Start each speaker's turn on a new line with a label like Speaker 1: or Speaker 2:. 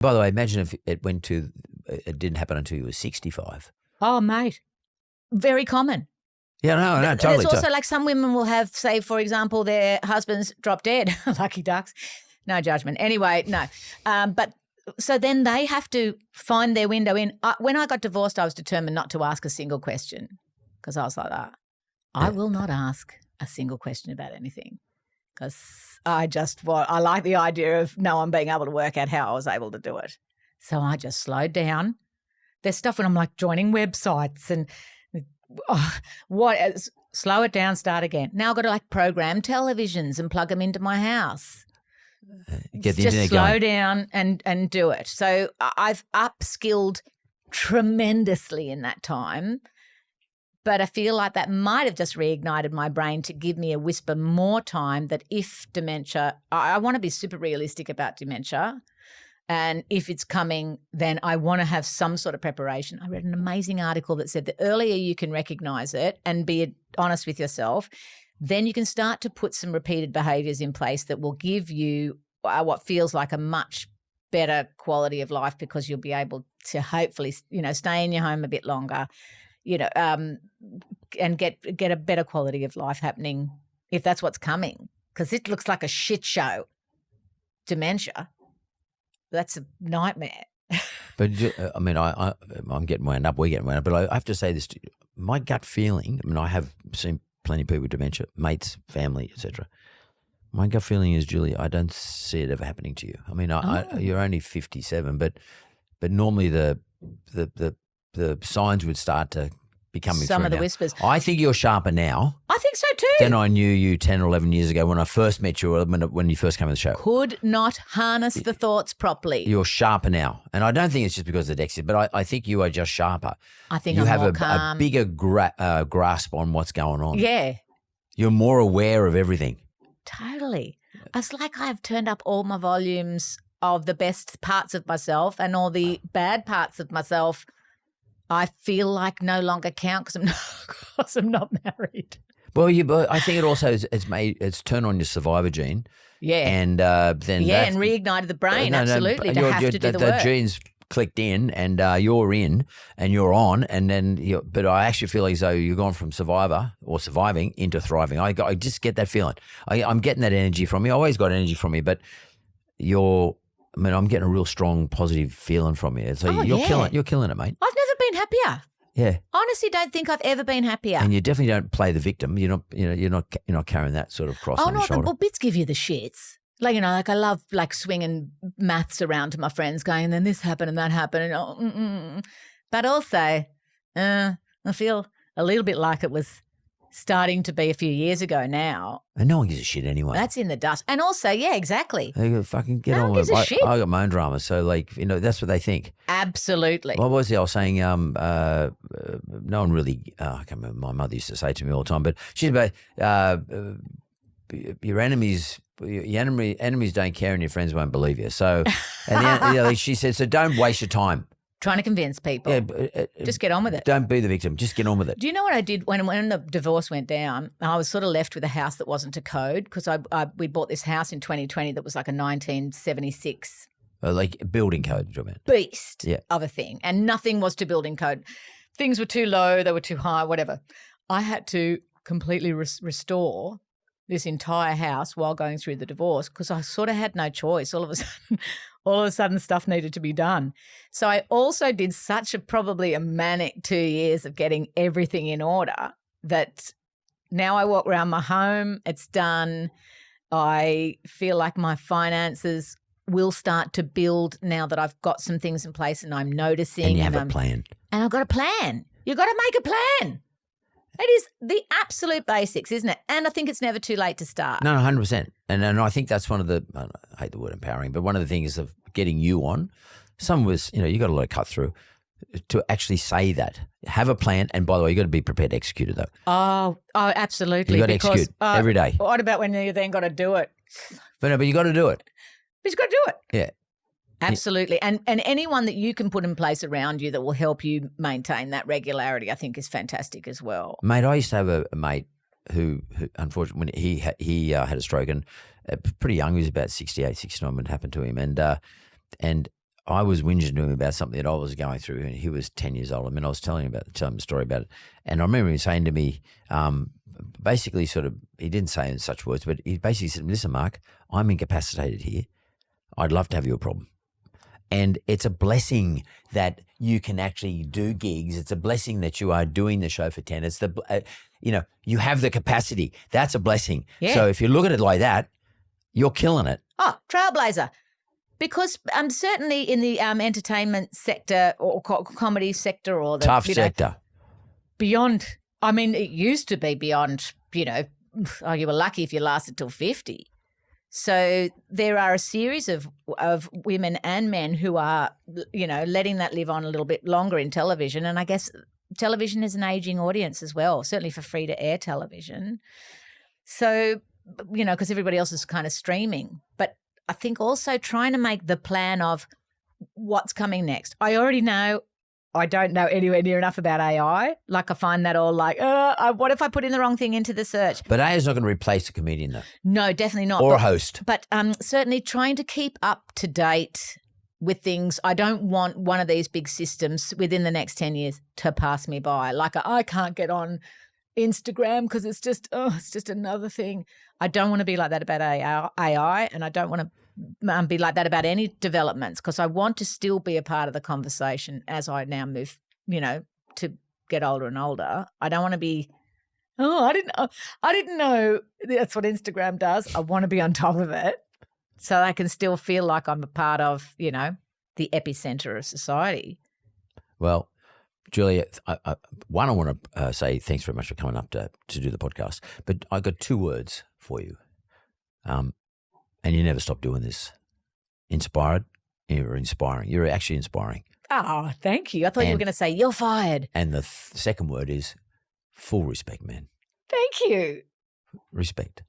Speaker 1: By the way, imagine if it didn't happen until you were 65.
Speaker 2: Oh, mate, very common.
Speaker 1: Yeah, no, totally.
Speaker 2: There's also like some women will have, say, for example, their husbands drop dead. Lucky ducks. No judgment. Anyway, no. But so then they have to find their window in. When I got divorced, I was determined not to ask a single question because I was like that. I will not ask a single question about anything because I like the idea of no one being able to work out how I was able to do it. So I just slowed down. There's stuff when I'm like joining websites and slow it down, start again. Now I've got to like program televisions and plug them into my house.
Speaker 1: Get the
Speaker 2: just
Speaker 1: internet
Speaker 2: slow
Speaker 1: going.
Speaker 2: down and do it. So I've upskilled tremendously in that time, but I feel like that might have just reignited my brain to give me a whisper more time that if dementia, I want to be super realistic about dementia. And if it's coming, then I want to have some sort of preparation. I read an amazing article that said the earlier you can recognize it and be honest with yourself, then you can start to put some repeated behaviors in place that will give you what feels like a much better quality of life because you'll be able to hopefully, stay in your home a bit longer, and get a better quality of life happening if that's what's coming. Because it looks like a shit show. Dementia. That's a nightmare.
Speaker 1: But I mean, I'm getting wound up. We're getting wound up. But I have to say this: my gut feeling. I mean, I have seen plenty of people with dementia, mates, family, etc. My gut feeling is, Julie, I don't see it ever happening to you. I mean, you're only 57, but normally the signs would start to be coming
Speaker 2: Some
Speaker 1: through
Speaker 2: of the
Speaker 1: now.
Speaker 2: whispers.
Speaker 1: I think you're sharper now
Speaker 2: I think so too.
Speaker 1: than I knew you 10 or 11 years ago when I first met you, or when you first came on the show.
Speaker 2: Could not harness the thoughts properly.
Speaker 1: You're sharper now. And I don't think it's just because of Dexter, but I think you are just sharper.
Speaker 2: I think
Speaker 1: you
Speaker 2: I'm
Speaker 1: have
Speaker 2: more
Speaker 1: a
Speaker 2: calm.
Speaker 1: bigger grasp on what's going on.
Speaker 2: Yeah,
Speaker 1: You're more aware of everything.
Speaker 2: totally. It's like I've turned up all my volumes of the best parts of myself and all the bad parts of myself I feel like no longer count because I'm not married.
Speaker 1: Well, I think it also it's turned on your survivor gene.
Speaker 2: Yeah.
Speaker 1: And then
Speaker 2: and reignited the brain, absolutely, to have to do the
Speaker 1: the
Speaker 2: work.
Speaker 1: genes clicked in and you're in and you're on, and then but I actually feel as though you've gone from survivor or surviving into thriving. I just get that feeling. I'm getting that energy from you. I always got energy from you, but I'm getting a real strong positive feeling from you. So you're killing it, mate.
Speaker 2: I've never been happier.
Speaker 1: Yeah.
Speaker 2: Honestly, don't think I've ever been happier.
Speaker 1: And you definitely don't play the victim. You're not carrying that sort of cross on your shoulder.
Speaker 2: Well, bits give you the shits. Like, I love like swinging maths around to my friends going, and then this happened and that happened. And, But also, I feel a little bit like it was starting to be a few years ago now.
Speaker 1: And no one gives a shit anyway.
Speaker 2: That's in the dust. And also, yeah, exactly.
Speaker 1: They fucking get
Speaker 2: No
Speaker 1: on
Speaker 2: one
Speaker 1: with
Speaker 2: gives a
Speaker 1: it.
Speaker 2: shit.
Speaker 1: I got my own drama, so that's what they think.
Speaker 2: Absolutely.
Speaker 1: What was it? I was saying, no one really. I can't remember. My mother used to say to me all the time, but she's about your enemies. Your enemies don't care, and your friends won't believe you. So, she said, so don't waste your time
Speaker 2: Trying to convince people.
Speaker 1: Yeah,
Speaker 2: just get on with it.
Speaker 1: Don't be the victim. Just get on with it.
Speaker 2: Do you know what I did when the divorce went down? I was sort of left with a house that wasn't to code because we bought this house in 2020 that was like a 1976
Speaker 1: like building code, do you mean?
Speaker 2: beast of a thing, and nothing was to building code. Things were too low, they were too high, whatever. I had to completely restore this entire house while going through the divorce because I sort of had no choice. All of a sudden stuff needed to be done. So I also did probably a manic 2 years of getting everything in order that now I walk around my home, it's done. I feel like my finances will start to build now that I've got some things in place and I'm noticing.
Speaker 1: And you have a plan.
Speaker 2: And I've got a plan. You've got to make a plan. It is the absolute basics, isn't it? And I think it's never too late to start.
Speaker 1: No, 100%. And I think that's one of the, I hate the word empowering, but one of the things of getting you on, some was, you got a lot of cut through to actually say that. Have a plan. And by the way, you got to be prepared to execute it though.
Speaker 2: Oh, absolutely.
Speaker 1: You got to execute every day.
Speaker 2: What about when you then got to do it?
Speaker 1: But you got to do it.
Speaker 2: But you've got to do it.
Speaker 1: Yeah.
Speaker 2: Absolutely. And anyone that you can put in place around you that will help you maintain that regularity, I think is fantastic as well.
Speaker 1: Mate, I used to have a mate who unfortunately, when he had a stroke and pretty young, he was about 68, 69 when it happened to him. And I was whinging to him about something that I was going through, and he was 10 years old. I mean, I was telling him a story about it. And I remember him saying to me, basically sort of, he didn't say it in such words, but he basically said, listen, Mark, I'm incapacitated here. I'd love to have your problem. And it's a blessing that you can actually do gigs. It's a blessing that you are doing the show for 10. It's the, you have the capacity. That's a blessing.
Speaker 2: Yeah.
Speaker 1: So if you look at it like that, you're killing it.
Speaker 2: Oh, trailblazer. Because certainly in the entertainment sector or comedy sector or the
Speaker 1: tough sector.
Speaker 2: Beyond, I mean, it used to be beyond, you were lucky if you lasted till 50. So there are a series of women and men who are, letting that live on a little bit longer in television. And I guess television is an aging audience as well, certainly for free-to-air television. So, because everybody else is kind of streaming. But I think also trying to make the plan of what's coming next. I already know I don't know anywhere near enough about AI. Like I find that all like, what if I put in the wrong thing into the search?
Speaker 1: But AI is not going to replace a comedian though.
Speaker 2: No, definitely not.
Speaker 1: Or a host.
Speaker 2: But certainly trying to keep up to date with things. I don't want one of these big systems within the next 10 years to pass me by. Like I can't get on Instagram because it's just another thing. I don't want to be like that about AI, and I don't want to be like that about any developments, because I want to still be a part of the conversation as I now move, to get older and older. I don't want to be, I didn't know that's what Instagram does. I want to be on top of it so I can still feel like I'm a part of, the epicenter of society.
Speaker 1: Well, Julia, I want to say thanks very much for coming up to do the podcast, but I got 2 words for you. And you never stop doing this. Inspired, you're inspiring. You're actually inspiring.
Speaker 2: Oh, thank you. I thought you were going to say you're fired.
Speaker 1: And the second word is full respect, man.
Speaker 2: Thank you.
Speaker 1: Respect.